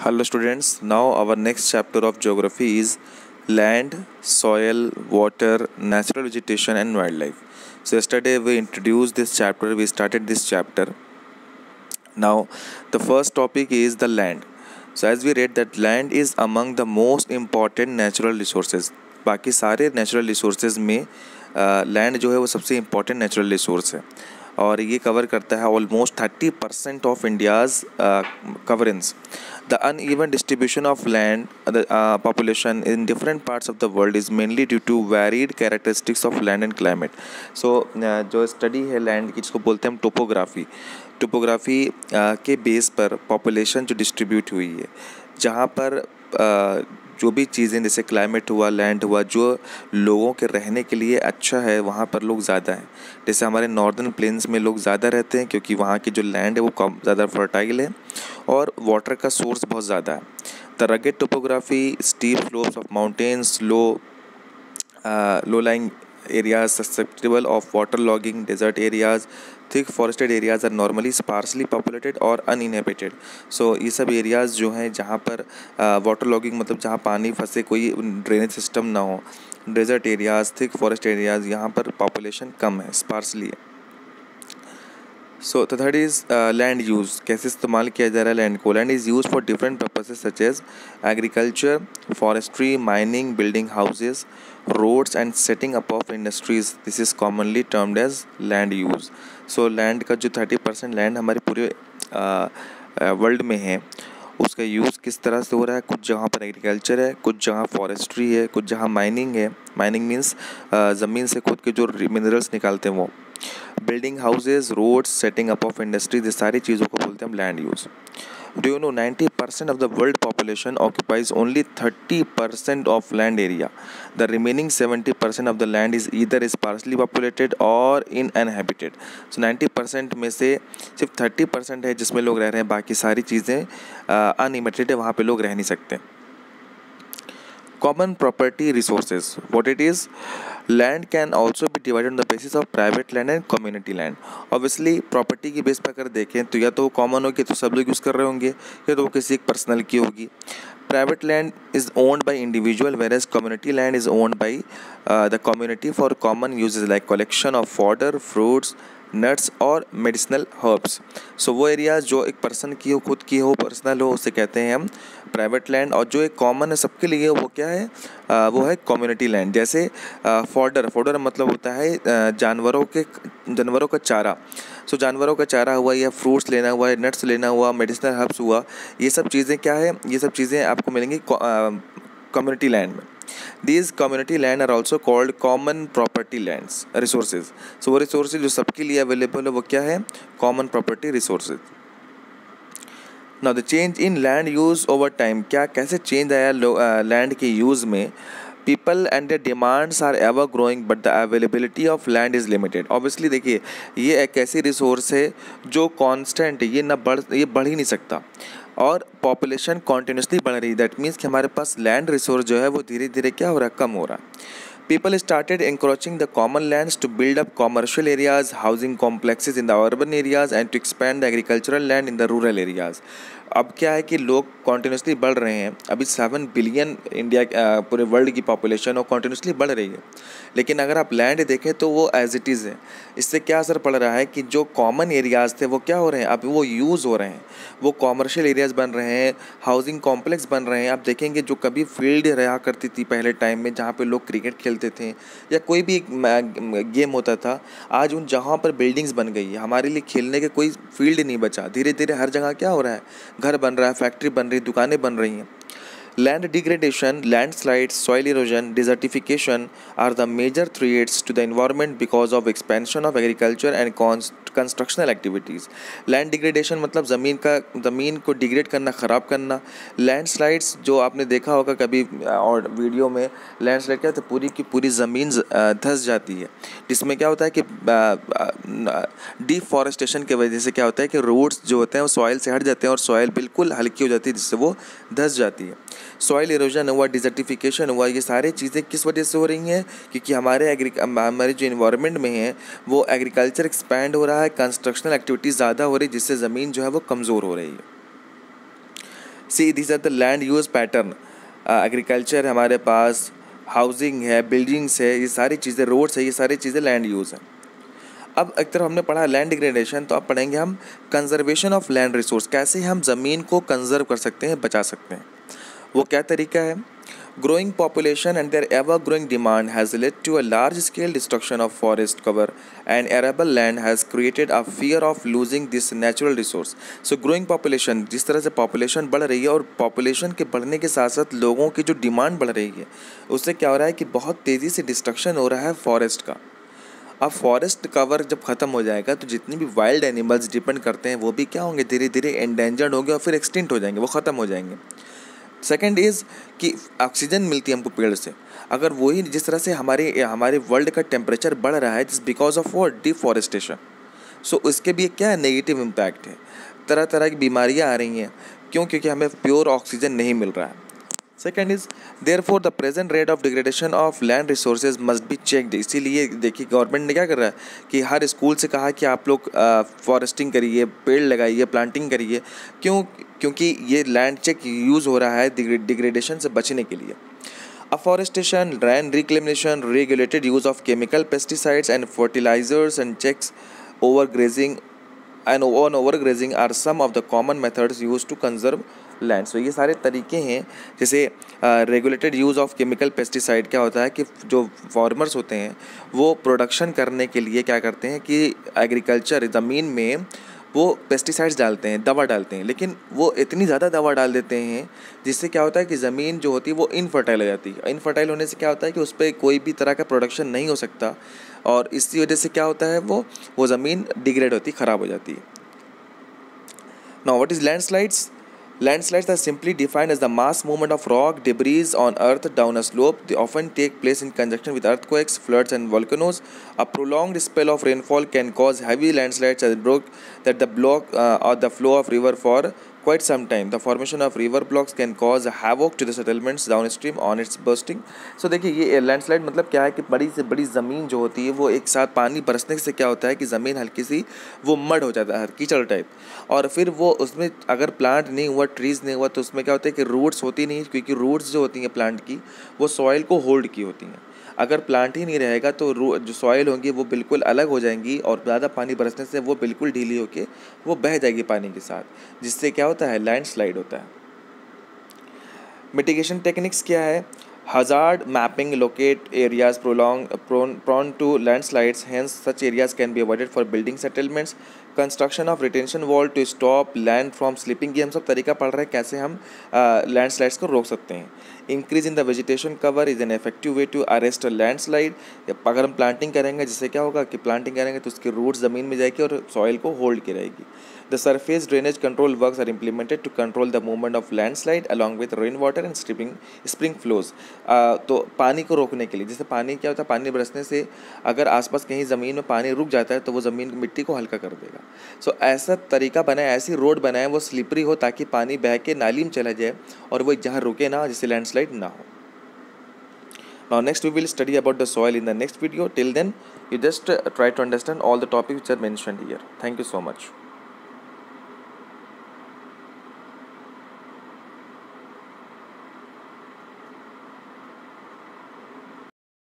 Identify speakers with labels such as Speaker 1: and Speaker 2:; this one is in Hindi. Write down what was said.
Speaker 1: Hello students, now our next chapter of geography is land, soil, water, natural vegetation and wildlife. So yesterday we introduced this chapter, we started this chapter. Now the first topic is the land. So as we read that land is among the most important natural resources. बाकी सारे नेचुरल रिसोर्सेज में लैंड जो है वो सबसे इम्पॉर्टेंट नेचुरल रिसोर्स है और ये कवर करता है almost 30% of India's coverage. The uneven distribution of land population in different parts of the world is mainly due to varied characteristics of land and climate. So जो स्टडी है लैंड की जिसको बोलते हैं हम टोपोग्राफी के बेस पर पॉपुलेशन जो डिस्ट्रीब्यूट हुई है, जहाँ पर जो भी चीज़ें जैसे क्लाइमेट हुआ, लैंड हुआ, जो लोगों के रहने के लिए अच्छा है वहाँ पर लोग ज़्यादा हैं. जैसे हमारे नॉर्दर्न प्लेन्स में लोग ज़्यादा रहते हैं क्योंकि वहाँ की जो लैंड है वो कम ज़्यादा फर्टाइल है और वाटर का सोर्स बहुत ज़्यादा है. The rugged topography, steep slopes of mountains, low-lying areas susceptible of waterlogging, desert areas, thick forested areas are normally sparsely populated और uninhabited. So ये सब एरियाज़ जो हैं जहाँ पर वाटर लॉगिंग मतलब जहाँ पानी फंसे, कोई ड्रेनेज सिस्टम ना हो, desert areas, thick forest areas, यहाँ पर पॉपुलेशन कम है, स्पार्सली है. So the third is land use. कैसे इस्तेमाल किया जा रहा है लैंड को? Land is use for different purposes such as agriculture, forestry, mining, building houses, roads and setting up of industries. This is commonly termed as land use. So land का जो 30% लैंड हमारे पूरे वर्ल्ड में है उसका यूज़ किस तरह से हो रहा है? कुछ जगह पर एग्रीकल्चर है, कुछ जगह फॉरेस्ट्री है, कुछ जगह माइनिंग है. माइनिंग मीन्स ज़मीन से खुद के जो मिनरल्स निकालते हैं वो. Building houses, roads, setting up of industries, ये सारी चीज़ों को बोलते हैं हम land use. Do you know 90% of the world population occupies only 30% of land area. The remaining 70% of the land is either sparsely populated or uninhabited. So 90% में से सिर्फ 30% है जिसमें लोग रह रहे हैं, बाकी सारी चीज़ें अनलिमिटेड है, वहाँ पे लोग रह नहीं सकते. Common property resources. What it is? Land can also be divided on the basis of private land and community land. Obviously property की बेस पर अगर देखें तो या तो वो कॉमन होगी तो सब लोग यूज़ कर रहे होंगे, या तो वो किसी एक पर्सनल की होगी. Private land is owned by individual whereas community land is owned by the community for common uses like collection of fodder, fruits, nuts और मेडिसिनल हर्ब्स. सो वो एरियाज जो एक पर्सन की हो, खुद की हो, पर्सनल हो, उसे कहते हैं हम प्राइवेट लैंड. और जो एक कॉमन है सबके लिए वो क्या है? वो है कम्युनिटी लैंड. जैसे फॉडर मतलब होता है जानवरों का चारा. सो जानवरों का चारा हुआ, या फ्रूट्स लेना हुआ, या नट्स लेना हुआ, मेडिसिनल हर्ब्स हुआ, ये सब चीज़ें क्या है? ये सब चीज़ें आपको मिलेंगी कम्युनिटी लैंड में. These community land are also called common property lands resources. So वो resources जो सबके लिए available है वो क्या है? Common property resources. Now the change in land use over time. क्या कैसे change आया land के use में? People and their demands are ever growing but the availability of land is limited. Obviously देखिए ये एक ऐसी रिसोर्स है जो constant है, ये बढ़ ही नहीं सकता और पॉपुलेशन कॉन्टीन्यूसली बढ़ रही है. दैट मीन्स कि हमारे पास लैंड रिसोर्स जो है वो धीरे धीरे क्या हो रहा है? कम हो रहा है. People started encroaching the common lands to build up commercial areas, housing complexes in the urban areas and to expand the agricultural land in the rural areas. अब क्या है कि लोग कॉन्टीन्यूसली बढ़ रहे हैं. अभी 7 बिलियन इंडिया पूरे वर्ल्ड की पॉपुलेशन और कॉन्टीन्यूसली बढ़ रही है. लेकिन अगर आप लैंड देखें तो वो एज इट इज़ है. इससे क्या असर पड़ रहा है कि जो कॉमन एरियाज़ थे वो क्या हो रहे हैं? अब वो यूज़ हो रहे हैं, वो कॉमर्शियल एरियाज़ बन रहे हैं, हाउसिंग कॉम्प्लेक्स बन रहे हैं. आप देखेंगे जो कभी फील्ड रहा करती थी पहले टाइम में जहाँ पे लोग क्रिकेट खेलते थे या कोई भी गेम होता था, आज उन जगहों पर बिल्डिंग्स बन गई है. हमारे लिए खेलने के कोई फील्ड नहीं बचा. धीरे धीरे हर जगह क्या हो रहा है? घर बन रहा है, फैक्ट्री बन रही, दुकानें बन रही हैं. Land degradation, landslides, soil erosion, desertification are the major threats to the environment because of expansion of agriculture and constructional activities. Land degradation मतलब ज़मीन को डिग्रेड करना, ख़राब करना. Landslides जो आपने देखा होगा कभी और वीडियो में, लैंडस्लाइड क्या होता है? पूरी की पूरी ज़मीन धंस जाती है, जिसमें क्या होता है कि डिफॉरेस्टेशन की वजह से क्या होता है कि रूट्स जो होते हैं वो सॉइल से हट जाते हैं और सॉइल बिल्कुल हल्की हो जाती है जिससे वो धंस जाती है. सॉइल इरोजन हुआ, डिजर्टिफिकेशन हुआ, ये सारी चीज़ें किस वजह से हो रही हैं? क्योंकि हमारे जो इन्वायरमेंट में है वो एग्रीकल्चर एक्सपैंड हो रहा है, कंस्ट्रक्शनल एक्टिविटीज़ ज़्यादा हो रही है जिससे ज़मीन जो है वो कमज़ोर हो रही है. See this are the land use pattern. Agriculture हमारे पास, हाउसिंग है, बिल्डिंग्स है, ये सारी चीज़ें, रोड्स है, ये सारी चीज़ें लैंड यूज़ है। अब एक तरफ हमने पढ़ा लैंड डिग्रेडेशन, तो अब पढ़ेंगे हम कंजर्वेशन ऑफ लैंड रिसोर्स, कैसे हम ज़मीन को कंजर्व कर सकते हैं, बचा सकते हैं। वो क्या तरीका है? Growing population and their ever growing demand has led to a large scale destruction of forest cover and arable land has created a fear of losing this natural resource. So growing population, जिस तरह से पॉपुलेशन बढ़ रही है और पॉपुलेशन के बढ़ने के साथ साथ लोगों की जो डिमांड बढ़ रही है, उससे क्या हो रहा है कि बहुत तेज़ी से डिस्ट्रक्शन हो रहा है फॉरेस्ट का। अब फॉरेस्ट कवर जब ख़त्म हो जाएगा तो जितनी भी वाइल्ड एनिमल्स डिपेंड करते हैं वो भी क्या होंगे, धीरे धीरे एंडेंजर्ड होंगे और फिर एक्सटिंक्ट हो जाएंगे, वो ख़त्म हो जाएंगे। सेकंड इज़ कि ऑक्सीजन मिलती है हमको पेड़ से, अगर वही जिस तरह से हमारे वर्ल्ड का टेम्परेचर बढ़ रहा है जिस बिकॉज ऑफ वो डिफॉरेस्टेशन, सो इसके भी क्या है, नेगेटिव इम्पैक्ट है। तरह तरह की बीमारियाँ आ रही हैं, क्यों? क्योंकि हमें प्योर ऑक्सीजन नहीं मिल रहा है। Second is therefore the present rate of degradation of land resources must be checked. इसीलिए देखिए गवर्नमेंट ने क्या कर रहा है कि हर स्कूल से कहा कि आप लोग फॉरेस्टिंग करिए, पेड़ लगाइए, प्लांटिंग करिए। क्यों? क्योंकि ये लैंड चेक यूज़ हो रहा है डिग्रेडेशन से बचने के लिए। Afforestation, land reclamation, regulated use of chemical pesticides and fertilizers and checks over grazing and on overgrazing are some of the common methods used to conserve land। So ये सारे तरीके हैं। जैसे regulated use of chemical pesticide, क्या होता है कि जो फार्मर्स होते हैं वो प्रोडक्शन करने के लिए क्या करते हैं कि एग्रीकल्चर ज़मीन में वो पेस्टिसाइड्स डालते हैं, दवा डालते हैं, लेकिन वो इतनी ज़्यादा दवा डाल देते हैं जिससे क्या होता है कि ज़मीन जो होती है वो इनफर्टाइल हो जाती है। इनफर्टाइल होने से क्या होता है कि उस पर कोई भी तरह का प्रोडक्शन नहीं हो सकता, और इसी वजह से क्या होता है वो ज़मीन डिग्रेड होती, ख़राब हो जाती है। Now what is landslides? Landslides are simply defined as the mass movement of rock debris on earth down a slope. They often take place in conjunction with earthquakes, floods, and volcanoes. A prolonged spell of rainfall can cause heavy landslides that block or the flow of river for quite some time. The formation of river blocks can cause havoc to the settlements downstream on its bursting. So देखिए ये लैंडस्लाइड मतलब क्या है कि बड़ी से बड़ी ज़मीन जो होती है वो एक साथ पानी बरसने से क्या होता है कि ज़मीन हल्की सी वो मड हो जाता है, कीचड़ टाइप, और फिर वो उसमें अगर प्लांट नहीं हुआ, ट्रीज़ नहीं हुआ, तो उसमें क्या होता है कि रूट्स होती नहीं, क्योंकि रूट्स जो होती हैं प्लांट की वो सॉइल को होल्ड की होती हैं। अगर प्लांट ही नहीं रहेगा तो जो सॉइल होंगी वो बिल्कुल अलग हो जाएंगी, और ज़्यादा पानी बरसने से वो बिल्कुल ढीली होके वो बह जाएगी पानी के साथ, जिससे क्या होता है, लैंडस्लाइड होता है। मिटिगेशन टेक्निक्स क्या है? Hazard mapping locate areas prone to landslides, hence such areas can be avoided for building settlements. Construction of retention wall to stop land from slipping, ये हम सब तरीका पढ़ रहे हैं कैसे हम लैंडस्लाइड्स को रोक सकते हैं। Increase in the vegetation cover is an effective way to arrest a landslide. अगर हम प्लांटिंग करेंगे, जिससे क्या होगा कि प्लांटिंग करेंगे तो उसकी रूट्स ज़मीन में जाएगी और सॉइल को होल्ड की रहेगी। The surface drainage control works are implemented to control the movement of landslide along with rainwater and spring flows। तो पानी को रोकने के लिए, जैसे पानी क्या होता है, पानी बरसने से अगर आसपास कहीं ज़मीन में पानी रुक जाता है तो वो ज़मीन मिट्टी को हल्का कर देगा। सो ऐसा तरीका बनाए, ऐसी रोड बनाए वो स्लिपरी हो ताकि पानी बह के नाली में चला जाए और वो जहाँ रुके ना, जिससे लैंडस्लाइड ना हो। Now next we will study about the soil in the next video. Till then you just try to understand all the topics which are mentioned here. Thank you so much.